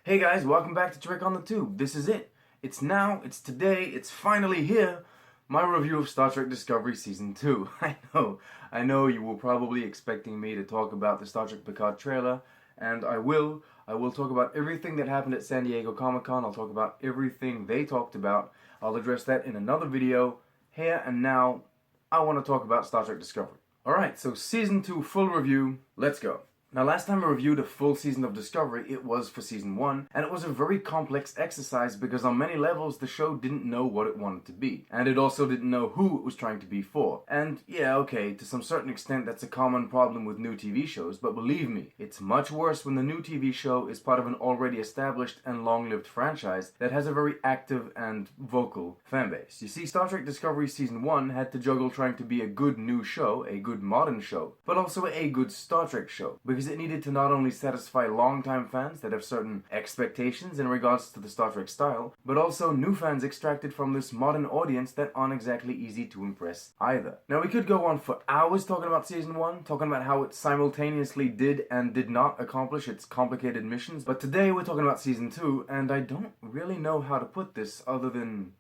Hey guys, welcome back to Trick on the Tube. This is it. It's now, it's today, it's finally here. My review of Star Trek Discovery Season 2. I know you were probably expecting me to talk about the Star Trek Picard trailer, and I will. I will talk about everything that happened at San Diego Comic-Con. I'll talk about everything they talked about. I'll address that in another video. Here and now, I want to talk about Star Trek Discovery. Alright, so Season 2 full review. Let's go. Now, last time I reviewed a full season of Discovery, it was for Season 1, and it was a very complex exercise because on many levels the show didn't know what it wanted to be, and it also didn't know who it was trying to be for. And yeah, okay, to some certain extent that's a common problem with new TV shows, but believe me, it's much worse when the new TV show is part of an already established and long-lived franchise that has a very active and vocal fanbase. You see, Star Trek Discovery Season 1 had to juggle trying to be a good new show, a good modern show, but also a good Star Trek show, because it needed to not only satisfy longtime fans that have certain expectations in regards to the Star Trek style, but also new fans extracted from this modern audience that aren't exactly easy to impress either. Now, we could go on for hours talking about Season 1, talking about how it simultaneously did and did not accomplish its complicated missions, but today we're talking about Season 2, and I don't really know how to put this other than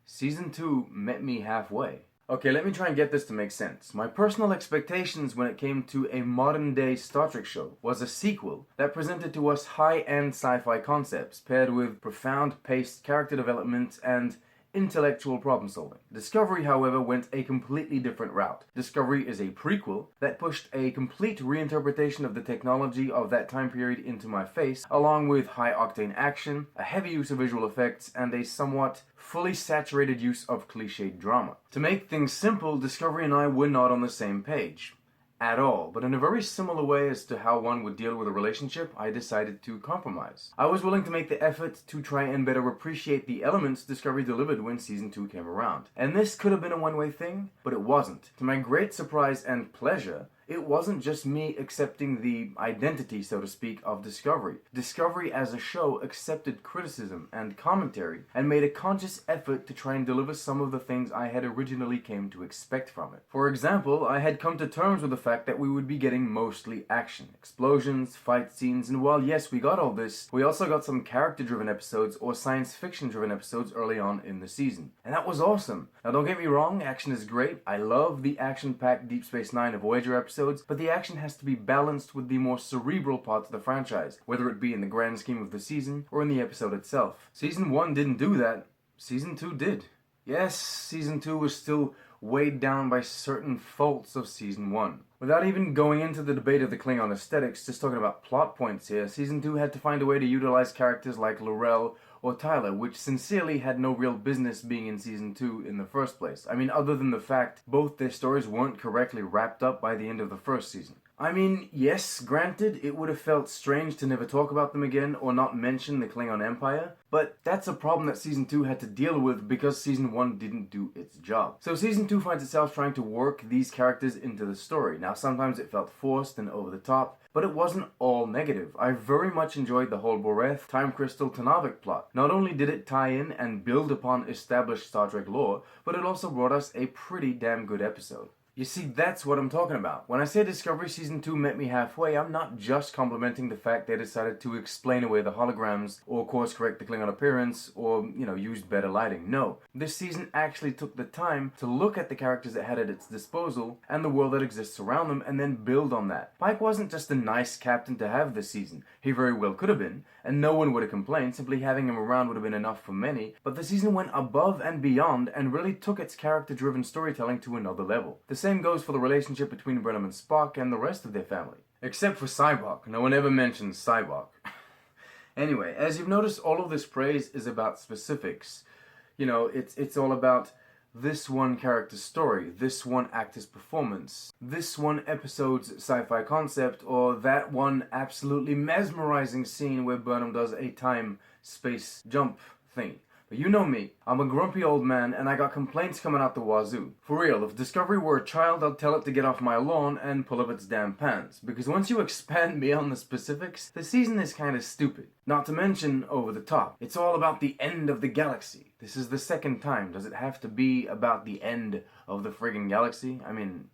Season 2 met me halfway. Okay, let me try and get this to make sense. My personal expectations when it came to a modern-day Star Trek show was a sequel that presented to us high-end sci-fi concepts paired with profound paced character development and intellectual problem solving. Discovery, however, went a completely different route. Discovery is a prequel that pushed a complete reinterpretation of the technology of that time period into my face, along with high-octane action, a heavy use of visual effects, and a somewhat fully saturated use of cliched drama. To make things simple, Discovery and I were not on the same page. At all, but in a very similar way as to how one would deal with a relationship, I decided to compromise. I was willing to make the effort to try and better appreciate the elements Discovery delivered when Season 2 came around. And this could have been a one-way thing, but it wasn't. To my great surprise and pleasure, it wasn't just me accepting the identity, so to speak, of Discovery. Discovery as a show accepted criticism and commentary and made a conscious effort to try and deliver some of the things I had originally came to expect from it. For example, I had come to terms with the fact that we would be getting mostly action, explosions, fight scenes, and while yes, we got all this, we also got some character-driven episodes or science fiction-driven episodes early on in the season. And that was awesome. Now don't get me wrong, action is great. I love the action-packed Deep Space Nine and Voyager episodes, but the action has to be balanced with the more cerebral parts of the franchise, whether it be in the grand scheme of the season or in the episode itself. Season 1 didn't do that. Season 2 did. Yes, Season 2 was still weighed down by certain faults of Season 1. Without even going into the debate of the Klingon aesthetics, just talking about plot points here, Season 2 had to find a way to utilize characters like L'Rell or Tyler, which sincerely had no real business being in Season 2 in the first place. I mean, other than the fact both their stories weren't correctly wrapped up by the end of the first season. I mean, yes, granted, it would have felt strange to never talk about them again or not mention the Klingon Empire, but that's a problem that Season 2 had to deal with because Season 1 didn't do its job. So Season 2 finds itself trying to work these characters into the story. Now, sometimes it felt forced and over the top, but it wasn't all negative. I very much enjoyed the whole Boreth, Time Crystal, Tanavik plot. Not only did it tie in and build upon established Star Trek lore, but it also brought us a pretty damn good episode. You see, that's what I'm talking about. When I say Discovery Season 2 met me halfway, I'm not just complimenting the fact they decided to explain away the holograms, or course correct the Klingon appearance, or, used better lighting. No. This season actually took the time to look at the characters it had at its disposal, and the world that exists around them, and then build on that. Pike wasn't just a nice captain to have this season. He very well could have been, and no one would have complained. Simply having him around would have been enough for many, but the season went above and beyond, and really took its character-driven storytelling to another level. The same goes for the relationship between Burnham and Spock and the rest of their family. Except for Sybok. No one ever mentions Sybok. Anyway, as you've noticed, all of this praise is about specifics. It's all about this one character's story, this one actor's performance, this one episode's sci-fi concept, or that one absolutely mesmerizing scene where Burnham does a time-space jump thing. But you know me, I'm a grumpy old man and I got complaints coming out the wazoo. For real, if Discovery were a child, I'd tell it to get off my lawn and pull up its damn pants. Because once you expand beyond the specifics, the season is kinda stupid. Not to mention, over the top. It's all about the end of the galaxy. This is the second time. Does it have to be about the end of the friggin' galaxy? I mean,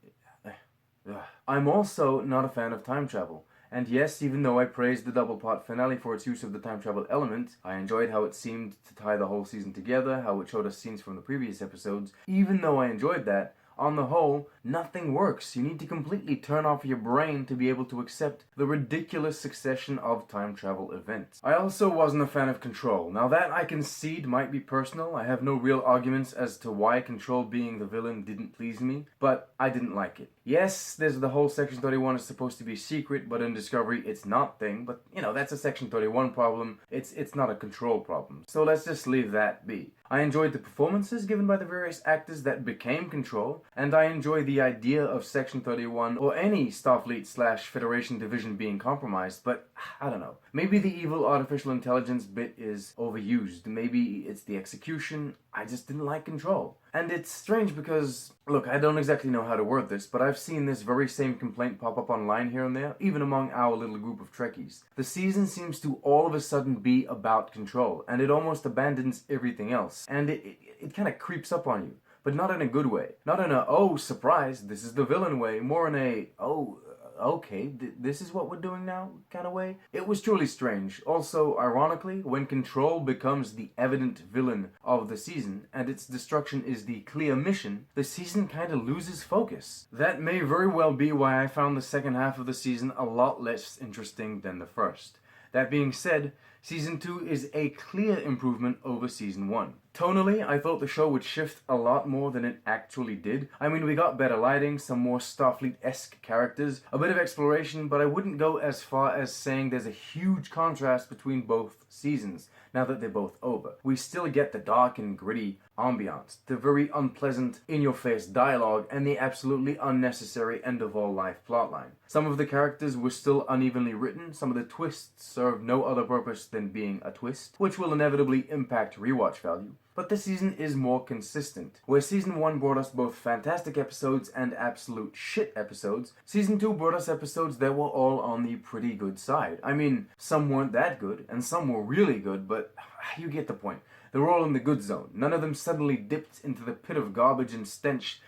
I'm also not a fan of time travel. And yes, even though I praised the double-part finale for its use of the time travel element, I enjoyed how it seemed to tie the whole season together, how it showed us scenes from the previous episodes. Even though I enjoyed that, on the whole, nothing works. You need to completely turn off your brain to be able to accept the ridiculous succession of time travel events. I also wasn't a fan of Control. Now that I concede might be personal, I have no real arguments as to why Control being the villain didn't please me, but I didn't like it. Yes, there's the whole Section 31 is supposed to be secret, but in Discovery it's not thing, but you know, that's a Section 31 problem. It's not a Control problem. So let's just leave that be. I enjoyed the performances given by the various actors that became Control, and I enjoy the idea of Section 31 or any Starfleet/Federation division being compromised, but I don't know. Maybe the evil artificial intelligence bit is overused. Maybe it's the execution. I just didn't like Control. And it's strange because, look, I don't exactly know how to word this, but I've seen this very same complaint pop up online here and there, even among our little group of Trekkies. The season seems to all of a sudden be about Control, and it almost abandons everything else. And it kind of creeps up on you, but not in a good way. Not in a, oh, surprise, this is the villain way, more in a, oh, okay, this is what we're doing now kind of way. It was truly strange. Also, ironically, when Control becomes the evident villain of the season, and its destruction is the clear mission, the season kind of loses focus. That may very well be why I found the second half of the season a lot less interesting than the first. That being said, Season 2 is a clear improvement over Season 1. Tonally, I thought the show would shift a lot more than it actually did. I mean, we got better lighting, some more Starfleet-esque characters, a bit of exploration, but I wouldn't go as far as saying there's a huge contrast between both seasons, now that they're both over. We still get the dark and gritty ambiance, the very unpleasant, in-your-face dialogue, and the absolutely unnecessary end-of-all-life plotline. Some of the characters were still unevenly written, some of the twists served no other purpose than being a twist, which will inevitably impact rewatch value. But this season is more consistent. Where Season 1 brought us both fantastic episodes and absolute shit episodes, Season 2 brought us episodes that were all on the pretty good side. I mean, some weren't that good, and some were really good, but you get the point. They were all in the good zone. None of them suddenly dipped into the pit of garbage and stench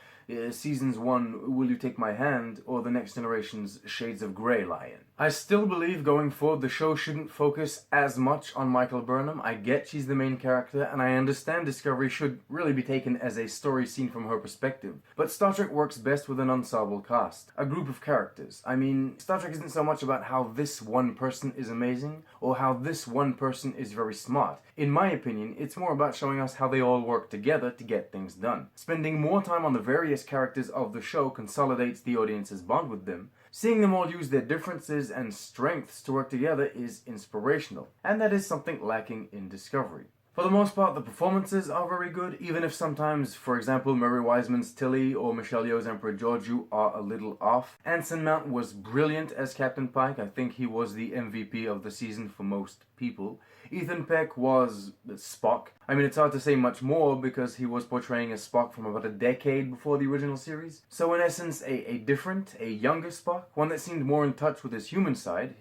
Seasons 1, Will You Take My Hand, or The Next Generation's Shades of Grey lie in. I still believe going forward the show shouldn't focus as much on Michael Burnham. I get she's the main character, and I understand Discovery should really be taken as a story seen from her perspective. But Star Trek works best with an ensemble cast, a group of characters. I mean, Star Trek isn't so much about how this one person is amazing, or how this one person is very smart. In my opinion, it's more about showing us how they all work together to get things done. Spending more time on the various characters of the show consolidates the audience's bond with them. Seeing them all use their differences and strengths to work together is inspirational, and that is something lacking in Discovery. For the most part, the performances are very good, even if sometimes, for example, Murray Wiseman's Tilly or Michelle Yeoh's Emperor Georgiou are a little off. Anson Mount was brilliant as Captain Pike. I think he was the MVP of the season for most people. Ethan Peck was Spock. I mean, it's hard to say much more because he was portraying a Spock from about a decade before the original series. So in essence, a different, a younger Spock, one that seemed more in touch with his human side,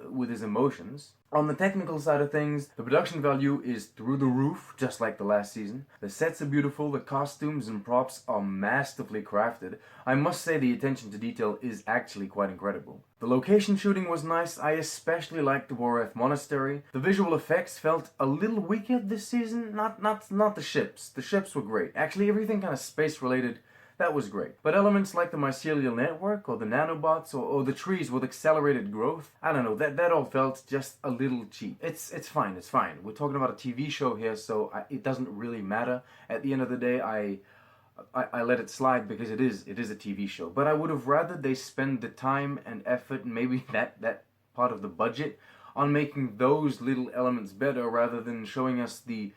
with his emotions. On the technical side of things, the production value is through the roof, just like the last season. The sets are beautiful, the costumes and props are masterfully crafted. I must say the attention to detail is actually quite incredible. The location shooting was nice. I especially liked the Boreth Monastery. The visual effects felt a little weaker this season. Not the ships. The ships were great. Actually, everything kind of space related, that was great. But elements like the mycelial network, or the nanobots, or the trees with accelerated growth, I don't know, that all felt just a little cheap. It's fine. We're talking about a TV show here, so it doesn't really matter. At the end of the day, I let it slide because it is a TV show. But I would have rather they spend the time and effort, and maybe that part of the budget, on making those little elements better rather than showing us the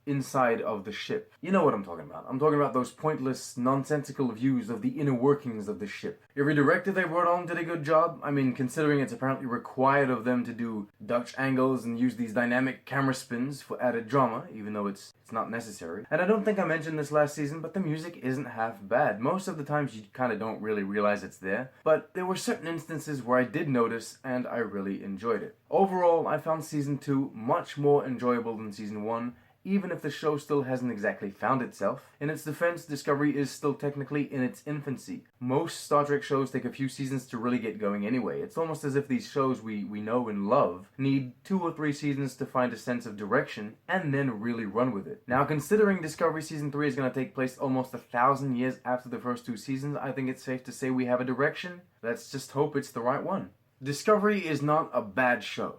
inside of the ship. You know what I'm talking about. I'm talking about those pointless, nonsensical views of the inner workings of the ship. Every director they brought on did a good job. I mean, considering it's apparently required of them to do Dutch angles and use these dynamic camera spins for added drama, even though it's not necessary. And I don't think I mentioned this last season, but the music isn't half bad. Most of the times you kind of don't really realize it's there, but there were certain instances where I did notice, and I really enjoyed it. Overall, I found Season 2 much more enjoyable than Season 1, even if the show still hasn't exactly found itself. In its defense, Discovery is still technically in its infancy. Most Star Trek shows take a few seasons to really get going anyway. It's almost as if these shows we know and love need 2 or 3 seasons to find a sense of direction and then really run with it. Now, considering Discovery Season 3 is going to take place almost 1,000 years after the first 2 seasons, I think it's safe to say we have a direction. Let's just hope it's the right one. Discovery is not a bad show.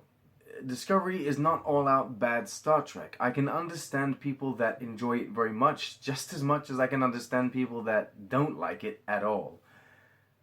Discovery is not all-out bad Star Trek. I can understand people that enjoy it very much, just as much as I can understand people that don't like it at all.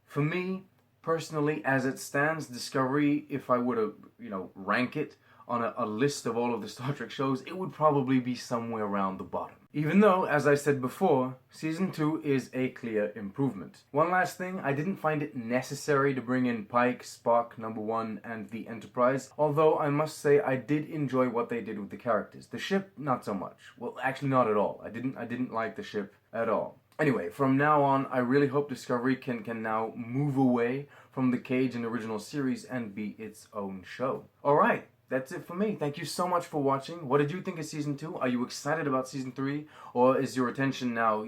For me, personally, as it stands, Discovery, if I were to, rank it on a list of all of the Star Trek shows, it would probably be somewhere around the bottom. Even though, as I said before, Season 2 is a clear improvement. One last thing, I didn't find it necessary to bring in Pike, Spock, Number 1, and the Enterprise, although I must say I did enjoy what they did with the characters. The ship, not so much. Well, actually not at all. I didn't like the ship at all. Anyway, from now on, I really hope Discovery can now move away from the cage in the original series and be its own show. Alright. That's it for me. Thank you so much for watching. What did you think of Season 2? Are you excited about Season 3? Or is your attention now,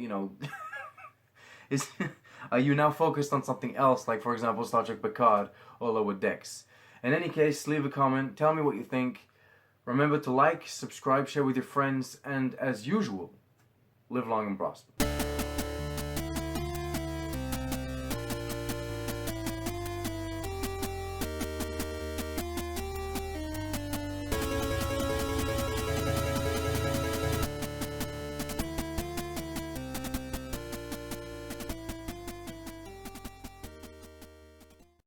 are you now focused on something else, like, for example, Star Trek Picard or Lower Decks? In any case, leave a comment. Tell me what you think. Remember to like, subscribe, share with your friends, and as usual, live long and prosper.